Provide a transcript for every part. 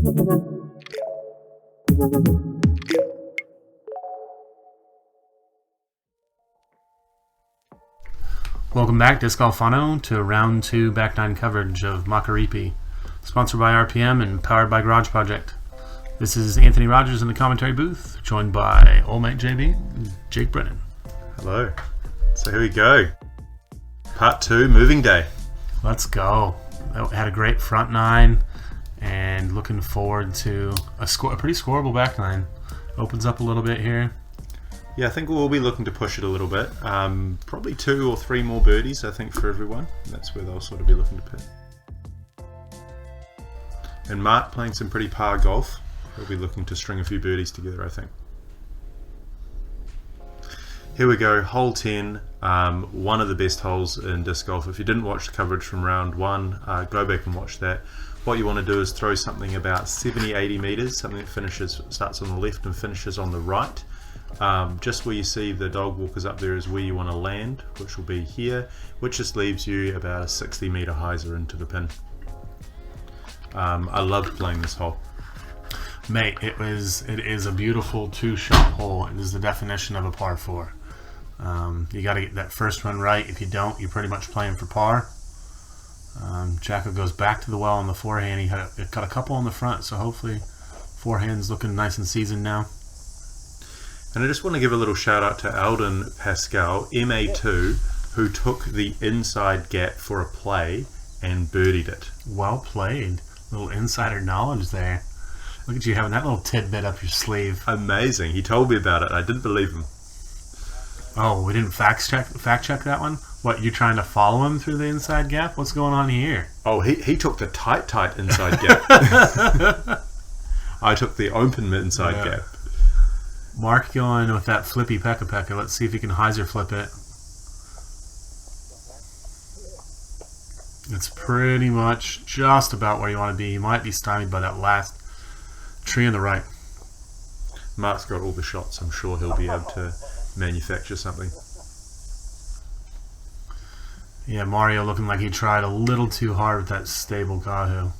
Welcome back, Disc Golfano, to round 2 back 9 coverage of Makaripi, sponsored by RPM and powered by Garage Project. This is Anthony Rodgers in the commentary booth, joined by Old Mate JB and Jake Brennan. Hello. So here we go. Part 2, moving day. Let's go. Had a great front 9 and looking forward to a pretty scoreable back 9. Opens up a little bit here. Yeah, I think we'll be looking to push it a little bit. Probably 2 or 3 more birdies, I think, for everyone. That's where they'll sort of be looking to pit. And Mark playing some pretty par golf. He'll be looking to string a few birdies together, I think. Here we go, hole 10, one of the best holes in disc golf. If you didn't watch the coverage from round 1, go back and watch that. What you want to do is throw something about 70-80 meters, something that starts on the left and finishes on the right. Just where you see the dog walkers up there is where you want to land, which will be here, which just leaves you about a 60-meter hyzer into the pin. I loved playing this hole. Mate, it is a beautiful 2-shot hole. It is the definition of a par 4. You got to get that first one right. If you don't, you're pretty much playing for par. Jacko goes back to the well on the forehand. He got a couple on the front, so hopefully forehand's looking nice and seasoned now. And I just want to give a little shout out to Alden Pascal, MA2, who took the inside gap for a play and birdied it. Well played. Little insider knowledge there. Look at you having that little tidbit up your sleeve. Amazing. He told me about it. I didn't believe him. Oh, we didn't fact check that one? What, you trying to follow him through the inside gap? What's going on here? Oh, he took the tight inside gap. I took the open inside gap. Mark going with that flippy pekka. Let's see if he can hyzer flip it. It's pretty much just about where you want to be. You might be stymied by that last tree on the right. Mark's got all the shots. I'm sure he'll be able to manufacture something. Yeah, Mario looking like he tried a little too hard with that stable Kahoo.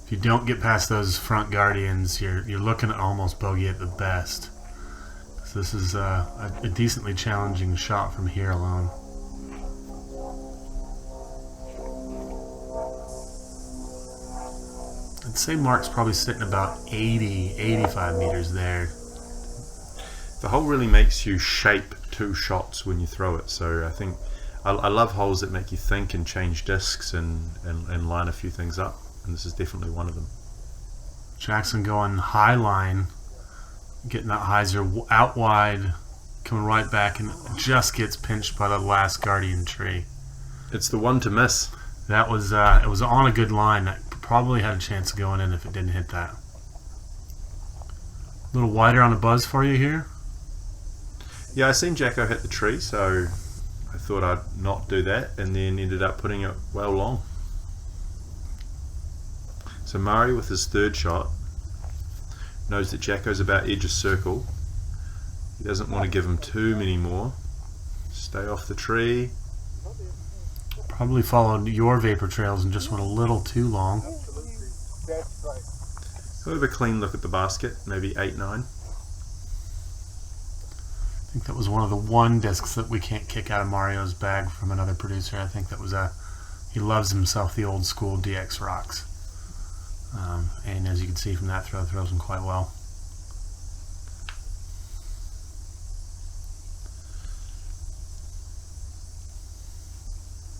If you don't get past those front guardians, you're looking at almost bogey at the best. So this is a decently challenging shot from here alone. I'd say Mark's probably sitting about 85 meters there. The hole really makes you shape 2 shots when you throw it. So I think I love holes that make you think and change discs and line a few things up. And this is definitely one of them. Jackson going high line, getting that hyzer out wide, coming right back, and just gets pinched by the last guardian tree. It's the one to miss. That was it was on a good line. That probably had a chance of going in if it didn't hit that. A little wider on a buzz for you here. Yeah, I seen Jacko hit the tree, so I thought I'd not do that, and then ended up putting it well long. So Murray with his 3rd shot knows that Jacko's about edge of circle. He doesn't want to give him too many more. Stay off the tree. Probably followed your vapor trails and just went a little too long. Have a clean look at the basket, maybe 8-9. I think that was one of the one discs that we can't kick out of Mario's bag from another producer. I think that was he loves himself the old school DX rocks. And as you can see from that throw, throws them quite well.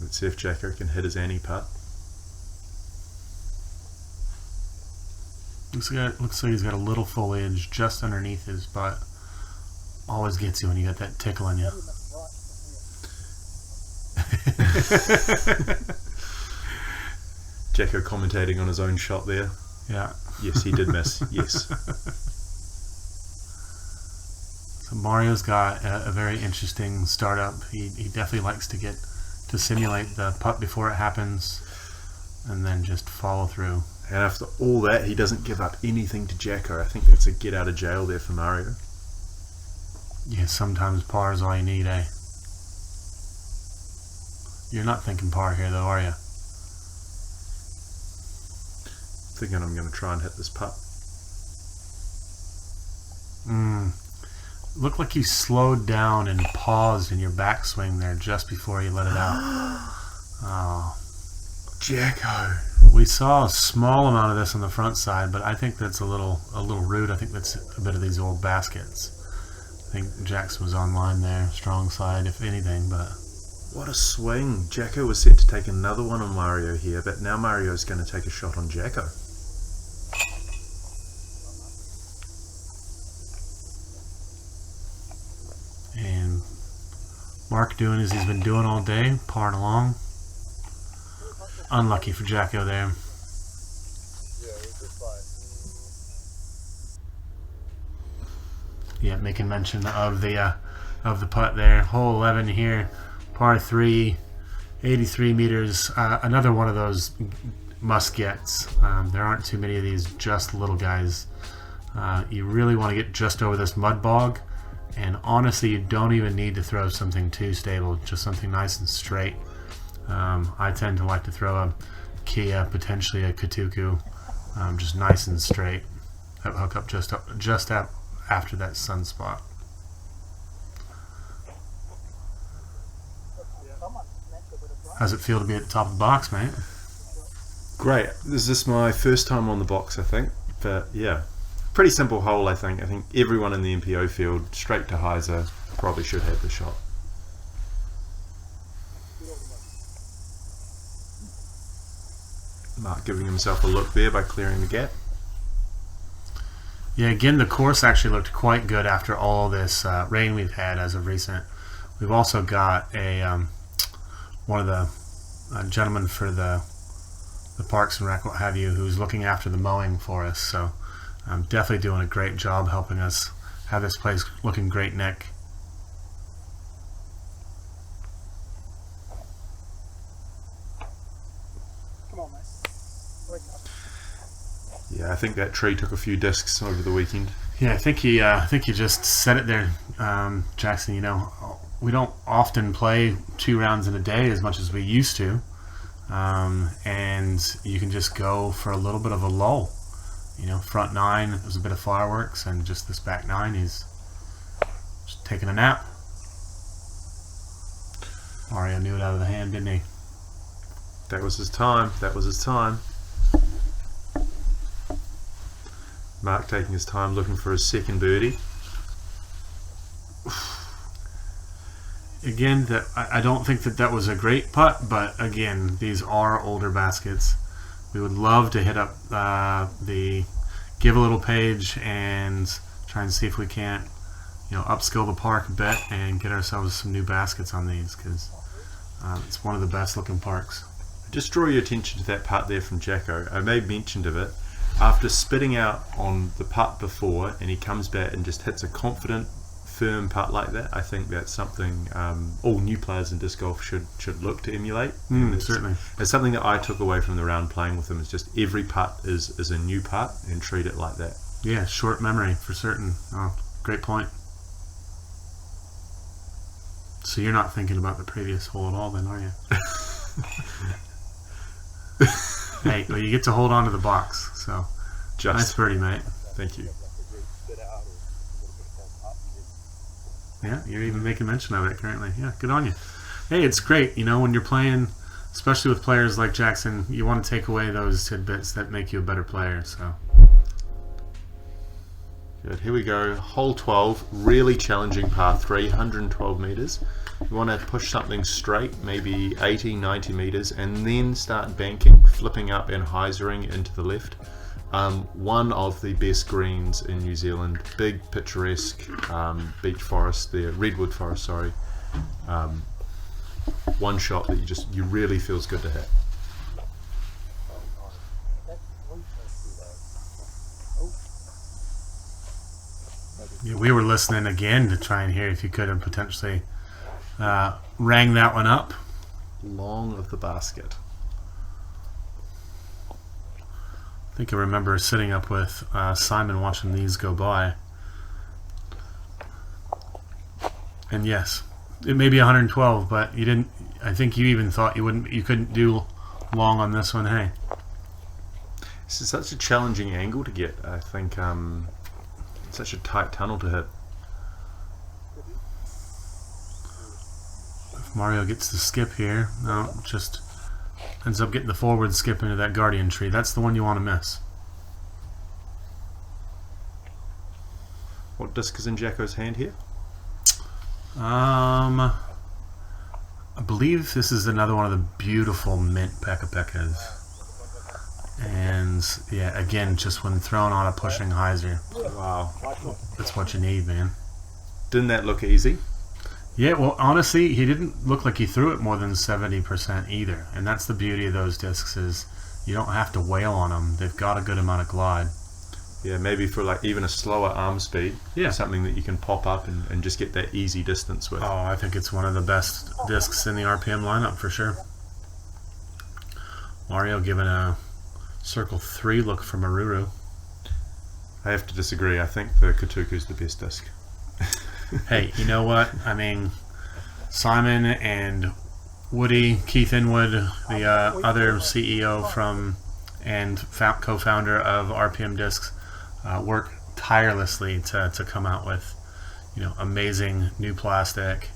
Let's see if Jacko can hit his Annie putt. Looks like he's got a little foliage just underneath his butt. Always gets you when you got that tickle in you. Jacko commentating on his own shot there. Yeah. Yes, he did miss. Yes. So Mario's got a very interesting startup. He definitely likes to get to simulate the putt before it happens and then just follow through. And after all that, he doesn't give up anything to Jacko. I think that's a get out of jail there for Mario. Yeah, sometimes par is all you need, eh? You're not thinking par here, though, are you? Thinking I'm going to try and hit this putt. Looked like you slowed down and paused in your backswing there just before you let it out. Oh, Jacko. we saw a small amount of this on the front side, but I think that's a little rude. I think that's a bit of these old baskets. I think Jackson was online there, strong side, if anything, but What a swing. Jacko was set to take another one on Mario here, but now Mario's going to take a shot on Jacko. and Mark doing as he's been doing all day, parring along. Unlucky for Jacko there. Yeah, making mention of the putt there. Hole 11 here, par 3, 83 meters. Another one of those must-gets. There aren't too many of these just little guys. You really want to get just over this mud bog, and honestly, you don't even need to throw something too stable, just something nice and straight. I tend to like to throw a Kia, potentially a Katuku, just nice and straight. Hook up just after that sunspot. How's it feel to be at the top of the box, mate? Great. This is my first time on the box, I think. But yeah, pretty simple hole, I think. I think everyone in the MPO field, straight to hyzer, probably should have the shot. Mark giving himself a look there by clearing the gap. Yeah, again, the course actually looked quite good after all this rain we've had as of recent. We've also got a one of the gentlemen for the Parks and Rec, what have you, who's looking after the mowing for us. So definitely doing a great job helping us have this place looking great, Nick. Yeah, I think that tree took a few discs over the weekend. Yeah, I think you just said it there, Jackson. You know, we don't often play 2 rounds in a day as much as we used to, and you can just go for a little bit of a lull. You know, front 9 it was a bit of fireworks, and just this back 9 he's just taking a nap. Mario knew it out of the hand, didn't he? That was his time. That was his time. Mark taking his time looking for his second birdie. Again, I don't think that was a great putt, but again, these are older baskets. We would love to hit up the give a little page and try and see if we can't, you know, upskill the park a bit and get ourselves some new baskets on these, because it's one of the best looking parks. Just draw your attention to that putt there from Jacko. I made mention of it. After spitting out on the putt before, and he comes back and just hits a confident, firm putt like that, I think that's something all new players in disc golf should look to emulate. Certainly. It's something that I took away from the round playing with him. Is just every putt is a new putt, and treat it like that. Yeah, short memory for certain. Oh, great point. So you're not thinking about the previous hole at all then, are you? Hey, well, you get to hold on to the box, so Just nice birdie, mate. Thank you. Yeah, you're even making mention of it currently. Yeah, good on you. Hey, it's great, you know, when you're playing, especially with players like Jackson, you want to take away those tidbits that make you a better player. So Good. Here we go. Hole 12, really challenging par 3, 112 meters. You want to push something straight, maybe 80, 90 meters, and then start banking, flipping up and hyzering into the left. One of the best greens in New Zealand, big picturesque beech forest there, redwood forest, sorry. One shot that you really feels good to hit. yeah, we were listening again to try and hear if you could have potentially rang that one up. Long of the basket. I think I remember sitting up with Simon watching these go by. And yes, it may be 112, but you didn't. I think you even thought you couldn't do long on this one. Hey, this is such a challenging angle to get. I think it's such a tight tunnel to hit. If Mario gets the skip here, no, just ends up getting the forward skip into that guardian tree. That's the one you want to miss. What disc is in Jacko's hand here? I believe this is another one of the beautiful mint peka-pekas. And yeah, again, just when thrown on a pushing hyzer. Wow. That's what you need, man. Didn't that look easy? Yeah, well, honestly, he didn't look like he threw it more than 70% either. And that's the beauty of those discs, is you don't have to wail on them. They've got a good amount of glide. Yeah, maybe for like even a slower arm speed. Yeah. Something that you can pop up and just get that easy distance with. Oh, I think it's one of the best discs in the RPM lineup for sure. Mario giving a circle 3 look for Maruru. I have to disagree. I think the Katuku's the best disc. Hey, you know what? I mean, Simon and Woody, Keith Inwood, the other CEO from and co-founder of RPM Discs, work tirelessly to come out with, amazing new plastic,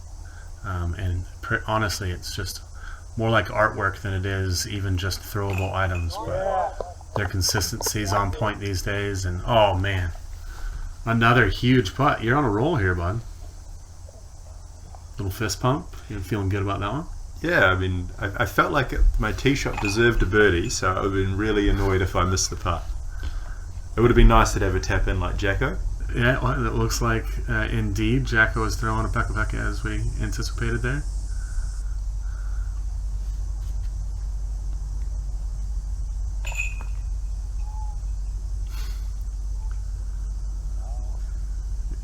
and honestly, it's just more like artwork than it is even just throwable items. But their consistency is on point these days, and oh man, another huge putt. You're on a roll here, bud. Little fist pump. You're feeling good about that one? Yeah, I mean, I felt like my tee shot deserved a birdie, so I would have been really annoyed if I missed the putt. It would have been nice to have a tap in like Jacko. Yeah, well, it looks like indeed Jacko is throwing a peka-peka as we anticipated there.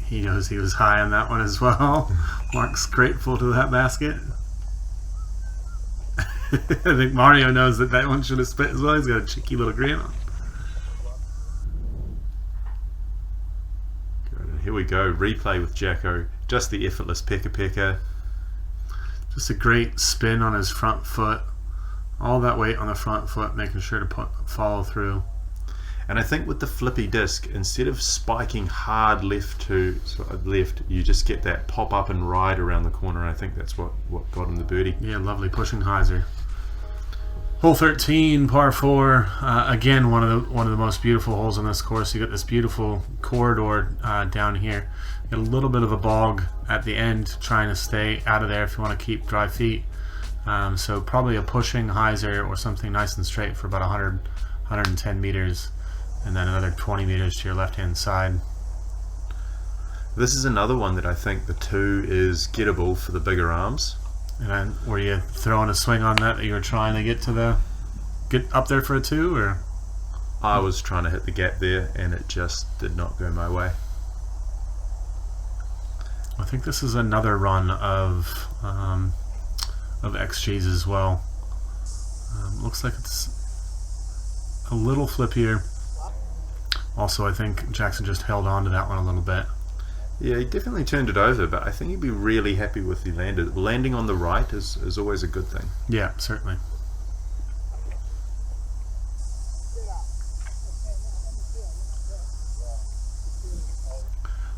He knows he was high on that one as well. Mark's grateful to that basket. I think Mario knows that one should have spit as well. He's got a cheeky little grin on. Good. Here we go. Replay with Jacko. Just the effortless peka-peka. Just a great spin on his front foot. All that weight on the front foot, making sure to follow through. And I think with the flippy disc, instead of spiking hard left to sort of left, you just get that pop up and ride around the corner. And I think that's what got him the birdie. Yeah, lovely pushing hyzer. Hole 13, par 4. Again, one of the most beautiful holes on this course. You got this beautiful corridor down here. You got a little bit of a bog at the end, trying to stay out of there if you want to keep dry feet. So probably a pushing hyzer or something nice and straight for about 100, 110 meters. And then another 20 meters to your left-hand side. This is another one that I think the 2 is gettable for the bigger arms. And then, were you throwing a swing on that you were trying to get up there for a 2, or? I was trying to hit the gap there, and it just did not go my way. I think this is another run of XGs as well. Looks like it's a little flippier. Also, I think Jackson just held on to that one a little bit. Yeah, he definitely turned it over, but I think he'd be really happy with the landed. Landing on the right is always a good thing. Yeah, certainly.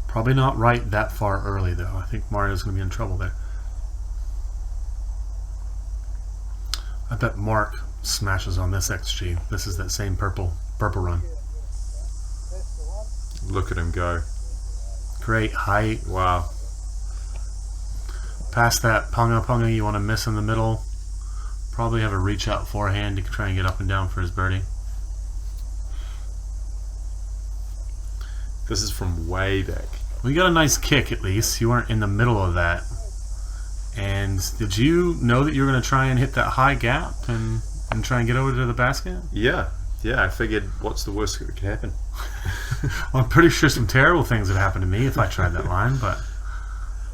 Probably not right that far early, though. I think Mario's going to be in trouble there. I bet Mark smashes on this XG. This is that same purple run. Look at him go. Great height. Wow. Past that punga you want to miss in the middle. Probably have a reach out forehand to try and get up and down for his birdie. This is from way back. Well, you got a nice kick at least. You weren't in the middle of that. And did you know that you were going to try and hit that high gap and try and get over to the basket? Yeah, I figured what's the worst that could happen? Well, I'm pretty sure some terrible things would happen to me if I tried that line, but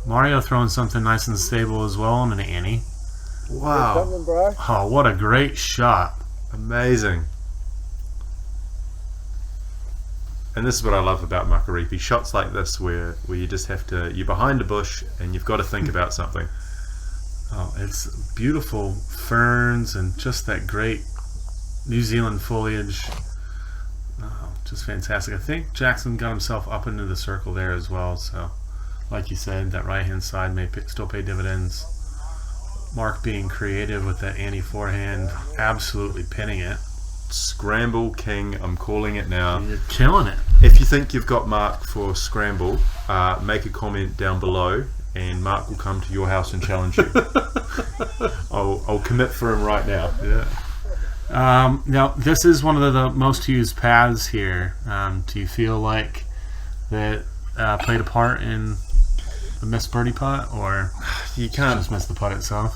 Mario throwing something nice and stable as well on an Annie. Wow. Oh, what a great shot. Amazing. And this is what I love about Makaripi. Shots like this where you just have to, you're behind a bush and you've got to think about something. Oh, it's beautiful ferns and just that great New Zealand foliage. Oh, just fantastic. I think Jackson got himself up into the circle there as well. So, like you said, that right-hand side may still pay dividends. Mark being creative with that anti-forehand, absolutely pinning it. Scramble King, I'm calling it now. You're killing it. If you think you've got Mark for scramble, make a comment down below and Mark will come to your house and challenge you. I'll commit for him right now. Yeah. Now, this is one of the most used paths here. Do you feel like that played a part in the missed birdie putt, or you can't just miss the putt itself?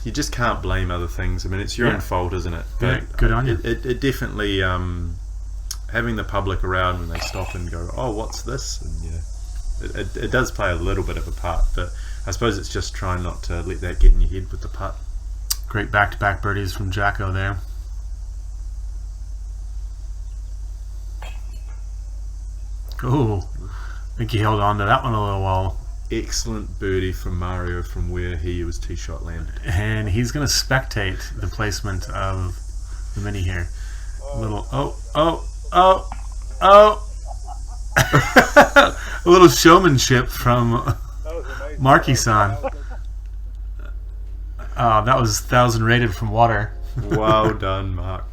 You just can't blame other things. I mean, it's your own fault, isn't it? But good on you. It definitely having the public around when they stop and go, "Oh, what's this?" And it does play a little bit of a part. But I suppose it's just trying not to let that get in your head with the putt. Great back-to-back birdies from Jacko there. Oh, I think he held on to that one a little while. Excellent birdie from Mario from where he was tee shot landed. And he's going to spectate the placement of the mini here. A little, a little showmanship from Marky-san. That was 1,000 rated from water. Well done, Mark.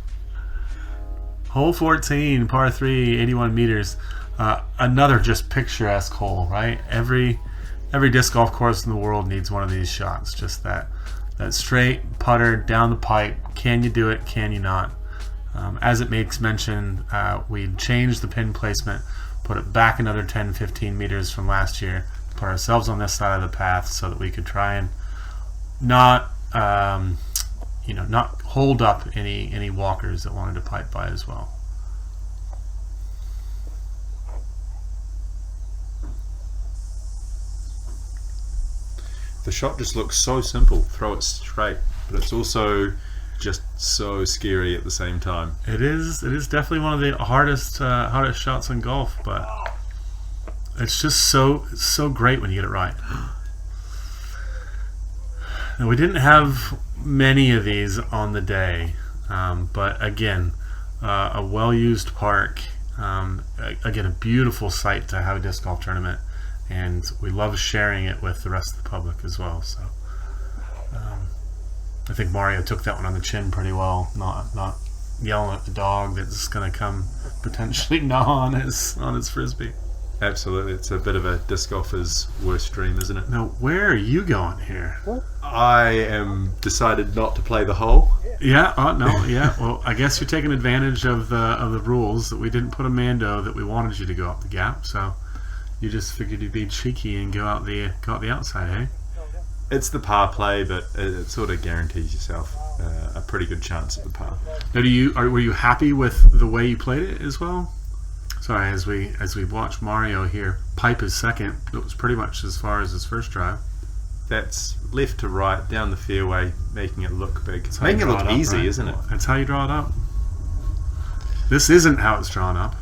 Hole 14, par 3, 81 meters. Another just picturesque hole, right? Every disc golf course in the world needs one of these shots. Just that straight putter down the pipe. Can you do it? Can you not? As it makes mention, we changed the pin placement, put it back another 10-15 meters from last year, put ourselves on this side of the path so that we could try and not hold up any walkers that wanted to pipe by as well. The shot just looks so simple. Throw it straight, but it's also just so scary at the same time. It is definitely one of the hardest shots in golf, but it's just so great when you get it right. Now, we didn't have many of these on the day, but again, a well-used park, again, a beautiful site to have a disc golf tournament, and we love sharing it with the rest of the public as well. So I think Mario took that one on the chin pretty well, not yelling at the dog that's going to come potentially gnaw on his frisbee. Absolutely, it's a bit of a disc golfer's worst dream, isn't it? Now, where are you going here? I am decided not to play the hole. Yeah. Oh no. Yeah. Well, I guess you're taking advantage of the rules that we didn't put a Mando that we wanted you to go up the gap. So you just figured you'd be cheeky and go out the outside, eh? It's the par play, but it sort of guarantees yourself a pretty good chance at the par. Now, were you happy with the way you played it as well? Sorry, as we watch Mario here pipe his second, it was pretty much as far as his first drive. That's left to right, down the fairway, making it look big. It's making it look up, easy, right? isn't it? That's how you draw it up. This isn't how it's drawn up.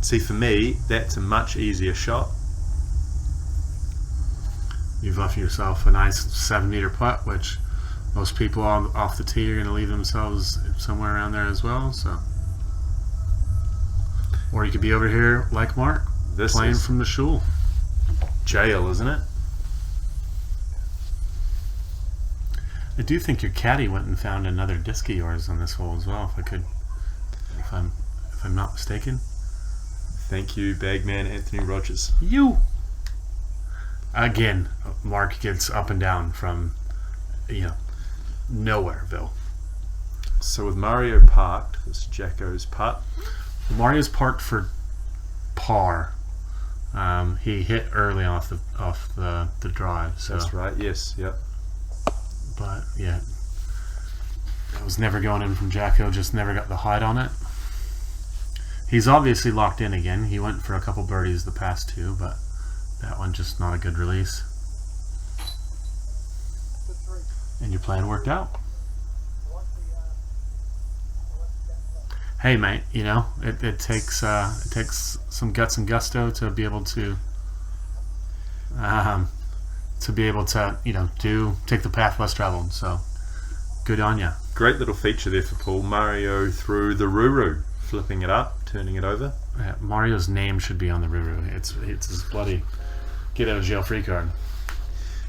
See, for me, that's a much easier shot. You've left yourself a nice 7-meter putt, which most people off the tee are going to leave themselves somewhere around there as well. So, or you could be over here like Mark, playing from the shul. Jail, isn't it? I do think your caddy went and found another disc of yours on this hole as well. If I'm not mistaken. Thank you, bagman Anthony Rodgers. You. Again, Mark gets up and down from, nowhereville. So with Mario parked, this is Jacko's putt. Mario's parked for par. He hit early off the drive. So. That's right. Yes. Yep. But yeah, it was never going in from Jacko. Just never got the height on it. He's obviously locked in again. He went for a couple birdies the past two, but that one just not a good release. And your plan worked out. Hey, mate, it takes some guts and gusto to be able to to be able to, take the path less traveled. So good on ya. Great little feature there for Paul. Mario through the Ruru, flipping it up, turning it over. Yeah, Mario's name should be on the Ruru. It's his bloody get out of jail free card.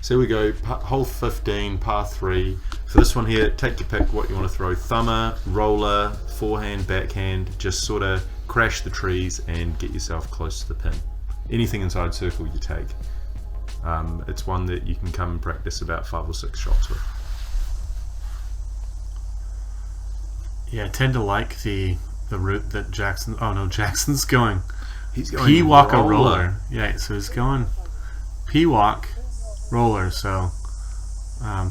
So here we go, hole 15, par 3. For this one here, take your pick what you want to throw. Thumber, roller, forehand, backhand, just sort of crash the trees and get yourself close to the pin. Anything inside circle you take. It's one that you can come and practice about 5 or 6 shots with. Yeah, I tend to like the route that Jackson... Oh no, Jackson's going... He's going P-walk a roller. Yeah, so he's going P-walk roller, so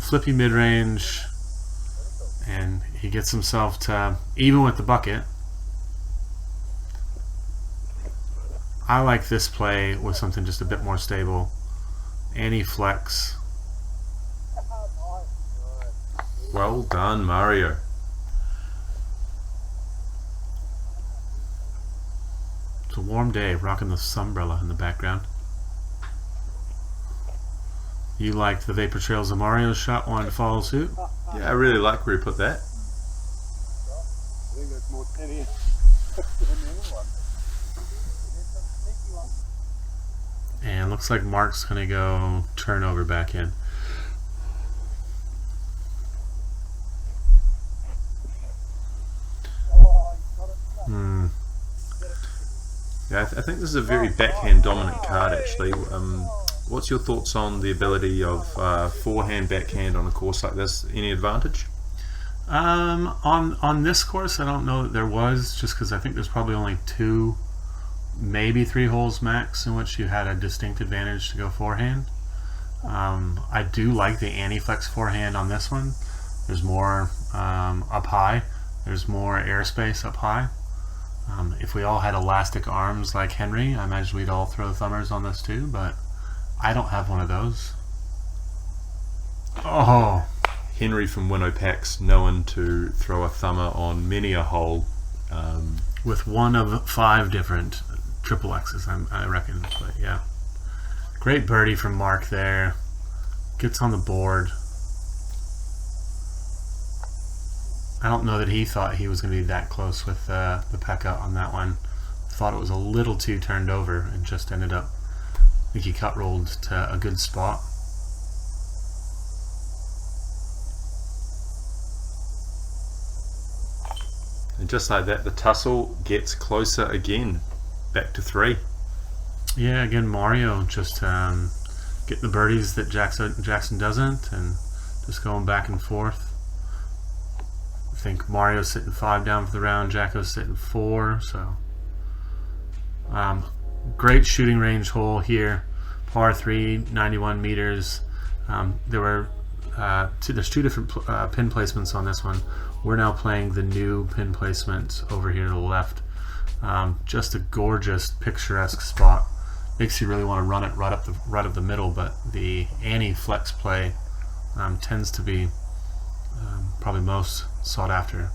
flippy mid-range, and he gets himself to even with the bucket. I like this play with something just a bit more stable. Anti-flex. Well done, Mario. It's a warm day, rocking the sunbrella in the background. You liked the vapor trails of Mario's shot, wanted to follow suit? Yeah, I really like where he put that. I think that's more tenny than the other one. And looks like Mark's going to go turnover back in. Yeah, I think this is a very backhand dominant card actually. What's your thoughts on the ability of forehand backhand on a course like this? Any advantage? On this course, I don't know that there was, just because I think there's probably only 2, maybe 3 holes max in which you had a distinct advantage to go forehand. I do like the anti-flex forehand on this one. There's more up high. There's more airspace up high. If we all had elastic arms like Henry, I imagine we'd all throw thumbers on this too, but I don't have one of those. Oh! Henry from Winnowpax, known to throw a thumber on many a hole. With one of 5 different triple X's, I reckon. But yeah. Great birdie from Mark there. Gets on the board. I don't know that he thought he was going to be that close with the Pekka on that one. Thought it was a little too turned over and just ended up, I think he cut rolled to a good spot. And just like that, the tussle gets closer again, back to 3. Yeah, again, Mario just getting the birdies that Jackson doesn't, and just going back and forth. I think Mario's sitting 5 down for the round, Jacko's sitting 4, so great shooting range hole here. Par 3, 91 meters. There's 2 different pin placements on this one. We're now playing the new pin placement over here to the left. Just a gorgeous, picturesque spot. Makes you really want to run it right up the middle, but the anti-flex play tends to be probably most sought after.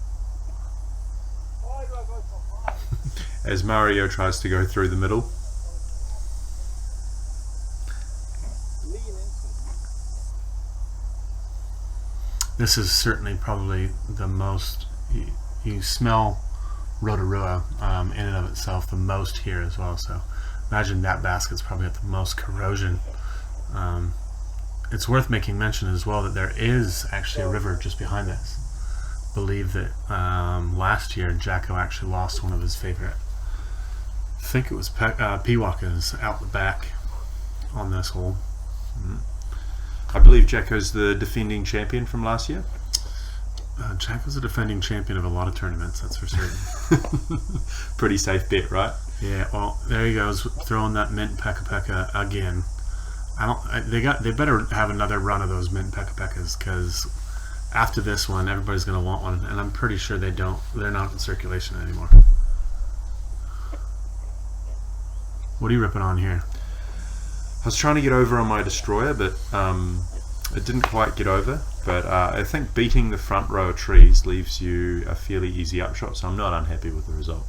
As Mario tries to go through the middle. This is certainly probably the most, you smell Rotorua in and of itself the most here as well, so imagine that basket's probably at the most corrosion. It's worth making mention as well that there is actually a river just behind this. I believe that last year Jacko actually lost one of his favorite, I think it was Pewakas out the back on this hole. I believe Jacko's the defending champion from last year. Jacko's a defending champion of a lot of tournaments, that's for certain. Pretty safe bet, right? Yeah, well, there he goes, throwing that mint Pekka again. They better have another run of those mint Pekka-Pekkas, because after this one, everybody's going to want one, and I'm pretty sure they're not in circulation anymore. What are you ripping on here? I was trying to get over on my destroyer, but it didn't quite get over. But I think beating the front row of trees leaves you a fairly easy upshot, so I'm not unhappy with the result.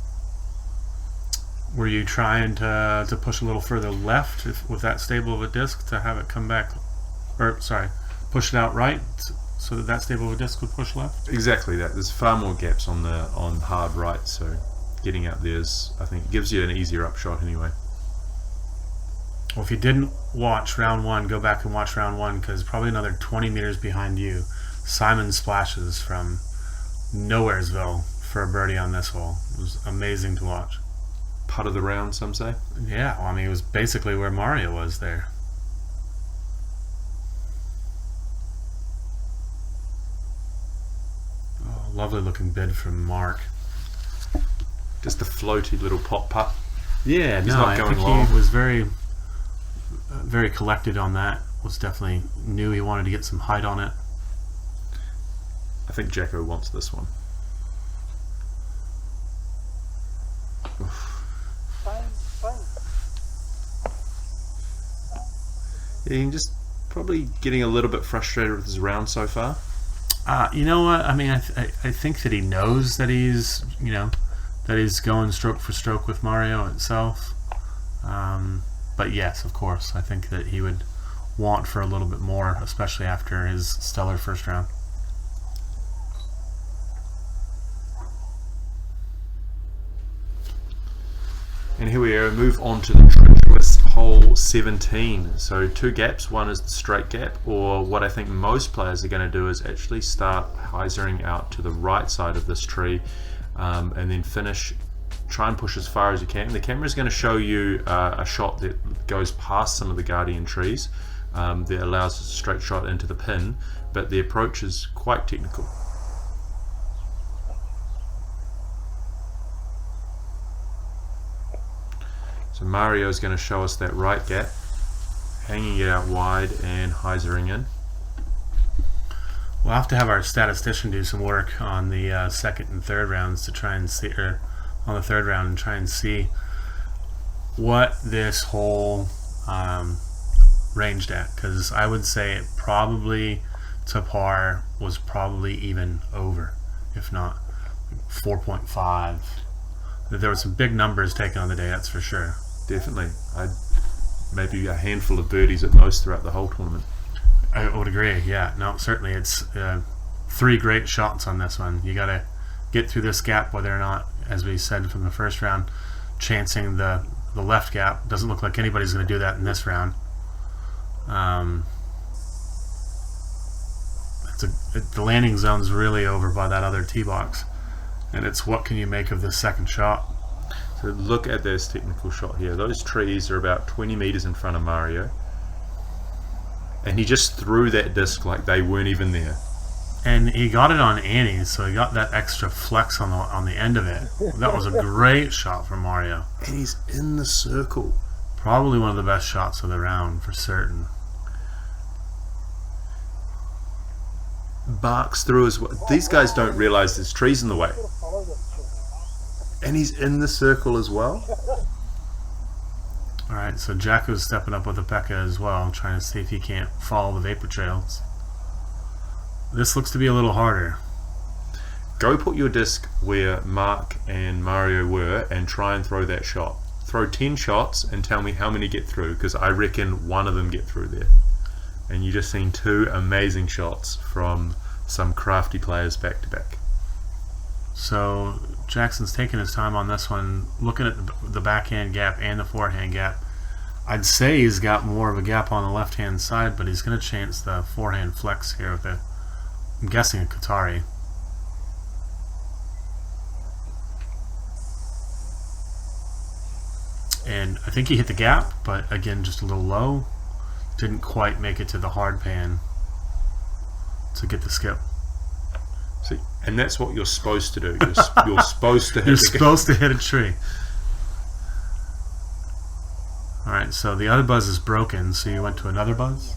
Were you trying to push a little further left with that stable of a disc to have it come back or sorry, push it out right so that stable of a disc would push left. Exactly that. There's far more gaps on hard right, so getting out there is, I think, gives you an easier upshot anyway. Well, if you didn't watch round one, go back and watch round one, because probably another 20 meters behind you, Simon splashes from Nowheresville for a birdie on this hole. It was amazing to watch. Putt of the round, some say. Yeah, well, I mean, it was basically where Mario was there. Oh, lovely looking bid from Mark. Just a floaty little pop putt. Yeah, He's no, not I going think long. he was very collected on that. Was definitely knew he wanted to get some height on it. I think Jacko wants this one. Yeah, he's just probably getting a little bit frustrated with his round so far. You know what? I mean, I think that he knows that he's that he's going stroke for stroke with Mario itself. But yes, of course, I think that he would want for a little bit more, especially after his stellar first round. And here we are, move on to the treacherous hole 17. So 2 gaps, one is the straight gap, or what I think most players are going to do is actually start hyzering out to the right side of this tree, and then try and push as far as you can. The camera is going to show you a shot that goes past some of the guardian trees that allows a straight shot into the pin, but the approach is quite technical. So Mario is going to show us that right gap, hanging it out wide and hyzering in. We'll have to have our statistician do some work on the second and third rounds to try and see, or on the third round, and try and see what this hole ranged at. Because I would say it probably to par was probably even over, if not 4.5. There were some big numbers taken on the day, that's for sure. Definitely. Maybe a handful of birdies at most throughout the whole tournament. I would agree, yeah. No, certainly. It's 3 great shots on this one. You got to get through this gap, whether or not, as we said from the first round, chancing the left gap. Doesn't look like anybody's going to do that in this round. The landing zone's really over by that other tee box. And it's what can you make of this second shot? So look at this technical shot here. Those trees are about 20 meters in front of Mario, and he just threw that disc like they weren't even there. And he got it on Annie's, so he got that extra flex on the end of it. That was a great shot from Mario. And he's in the circle. Probably one of the best shots of the round for certain. Barks through as well. These guys don't realize there's trees in the way. And he's in the circle as well. Alright, so Jacko's stepping up with a Pekka as well, trying to see if he can't follow the vapor trails. This looks to be a little harder. Go put your disc where Mark and Mario were and try and throw that shot. Throw 10 shots and tell me how many get through, because I reckon one of them get through there. And you just seen 2 amazing shots from some crafty players back to back. So Jackson's taking his time on this one, looking at the backhand gap and the forehand gap. I'd say he's got more of a gap on the left hand side, but he's going to chance the forehand flex here with I'm guessing a Qatari. And I think he hit the gap, but again just a little low. Didn't quite make it to the hard pan to get the skip. See, and that's what you're supposed to do. You're supposed to hit. You're supposed to hit a tree. All right, so the other buzz is broken, so you went to another buzz.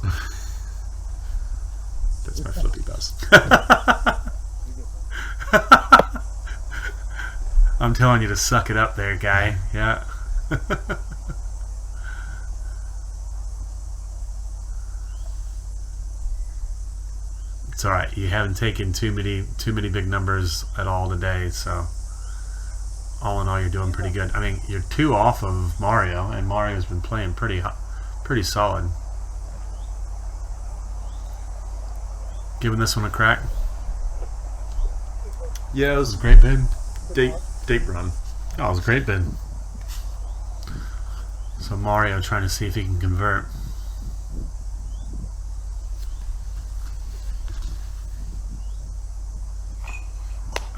That's my flippy buzz. I'm telling you to suck it up there, guy. Yeah. It's all right. You haven't taken too many big numbers at all today, so all in all, you're doing pretty good. I mean, you're 2 off of Mario, and Mario's been playing pretty solid. Giving this one a crack. Yeah, it It was was a great bid. deep run. Oh, it was a great bid. So Mario trying to see if he can convert.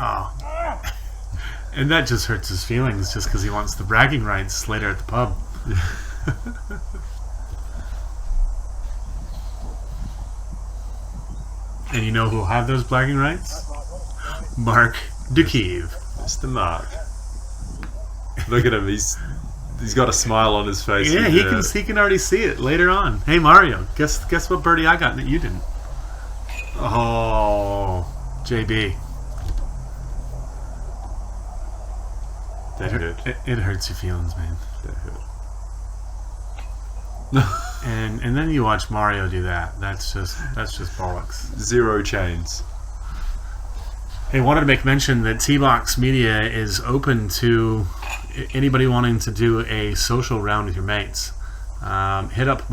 Oh. And that just hurts his feelings just because he wants the bragging rights later at the pub. And you know who'll have those bragging rights? Mark Dakiv. Mr. Mark. Look at him. He's got a smile on his face. Yeah, he can already see it later on. Hey Mario, guess what birdie I got that you didn't? Oh, JB. That hurt. It hurts your feelings, man. That hurt. And then you watch Mario do that. That's just bollocks. 0 chains. Hey, wanted to make mention that T-Box Media is open to anybody wanting to do a social round with your mates. Hit up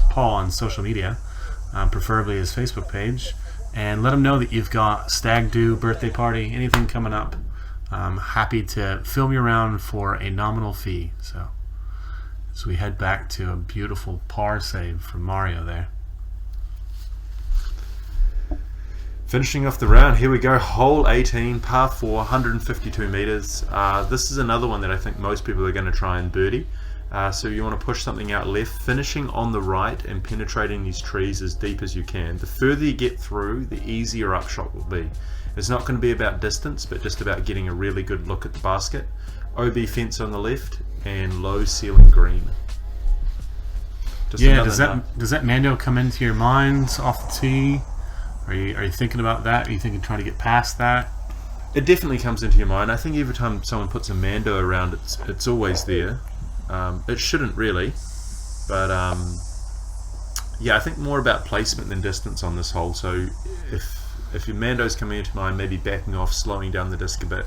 Paul on social media, preferably his Facebook page, and let him know that you've got stag do, birthday party, anything coming up. Happy to film you around for a nominal fee. So we head back to a beautiful par save from Mario there. Finishing off the round, here we go. Hole 18, par 4, 152 meters. This is another one that I think most people are going to try and birdie. So you want to push something out left, finishing on the right and penetrating these trees as deep as you can. The further you get through, the easier upshot will be. It's not going to be about distance, but just about getting a really good look at the basket. OB fence on the left and low ceiling green. Just Yeah, does that Mando come into your mind off the tee? Are you thinking about that? Are you thinking trying to get past that? It definitely comes into your mind. I think every time someone puts a Mando around, it's always there. It shouldn't really, but yeah, I think more about placement than distance on this hole. So if your Mando's coming into mind, maybe backing off, slowing down the disc a bit.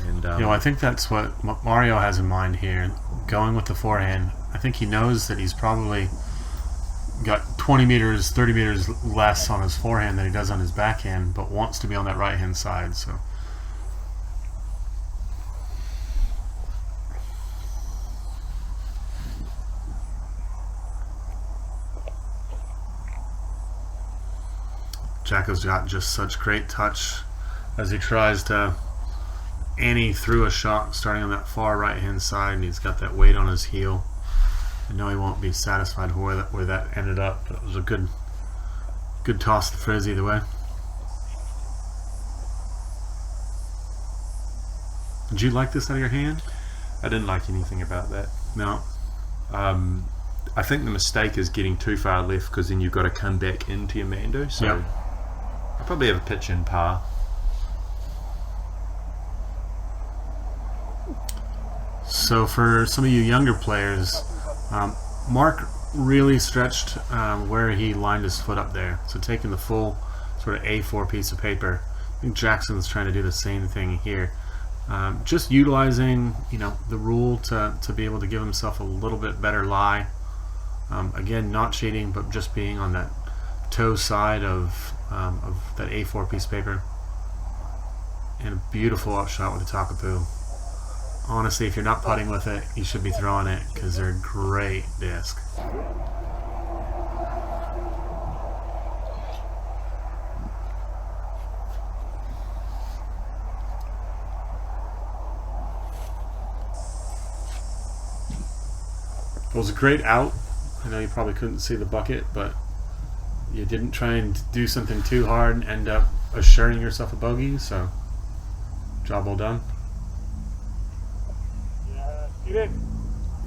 And I think that's what Mario has in mind here. Going with the forehand, I think he knows that he's probably got 20 meters, 30 meters less on his forehand than he does on his backhand, but wants to be on that right hand side. So Jacko's got just such great touch as he tries to ante through a shot starting on that far right hand side, and he's got that weight on his heel. I know he won't be satisfied where that ended up, but it was a good toss to Frizz either way. Did you like this out of your hand? I didn't like anything about that. No. I think the mistake is getting too far left, because then you've got to come back into your Mando. So Yep. I probably have a pitch in par. So for some of you younger players, Mark really stretched where he lined his foot up there. So taking the full sort of A4 piece of paper. I think Jackson's trying to do the same thing here. Just utilizing, the rule to be able to give himself a little bit better lie. Again, not cheating, but just being on that toe side of that A4 piece of paper. And a beautiful upshot with the Takapoo. Honestly, if you're not putting with it, you should be throwing it because they're a great disc. It was a great out. I know you probably couldn't see the bucket, but you didn't try and do something too hard and end up assuring yourself a bogey, so job well done.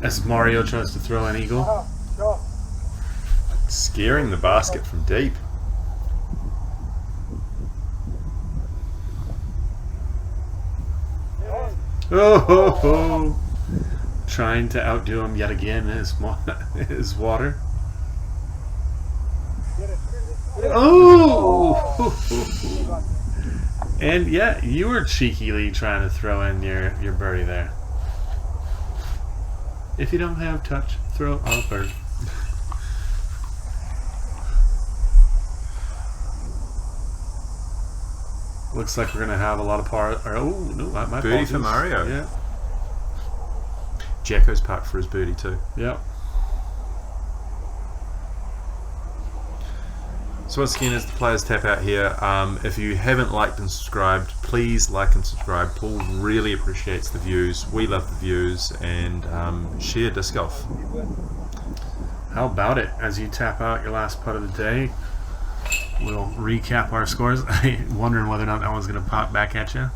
As Mario tries to throw an eagle. Scaring the basket from deep. Oh, trying to outdo him yet again is water. Oh! And yeah, you were cheekily trying to throw in your birdie there. If you don't have touch, throw a bird. Looks like we're going to have a lot of par. Oh, no, my Birdie apologies. for Mario. Yeah. Jacko's putt for his birdie too. Yep. So once again, as the players tap out here, if you haven't liked and subscribed, please like and subscribe. Paul really appreciates the views. We love the views, and share disc golf. How about it? As you tap out your last putt of the day, we'll recap our scores. I'm wondering whether or not that one's going to pop back at you.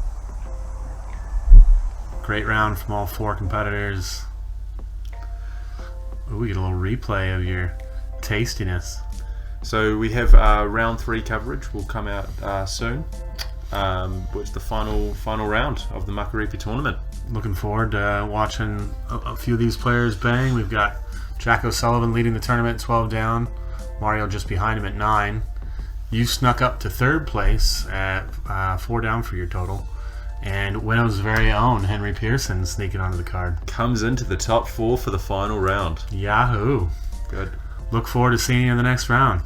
Great round from all 4 competitors. Ooh, we get a little replay of your tastiness. So we have round 3 coverage will come out soon, which is the final round of the Makaripi tournament. Looking forward to watching a few of these players bang. We've got Sullivan leading the tournament, 12 down. Mario just behind him at 9. You snuck up to 3rd place at 4 down for your total. And Winnow's very own Henry Pearson sneaking onto the card. Comes into the top 4 for the final round. Yahoo! Good. Look forward to seeing you in the next round.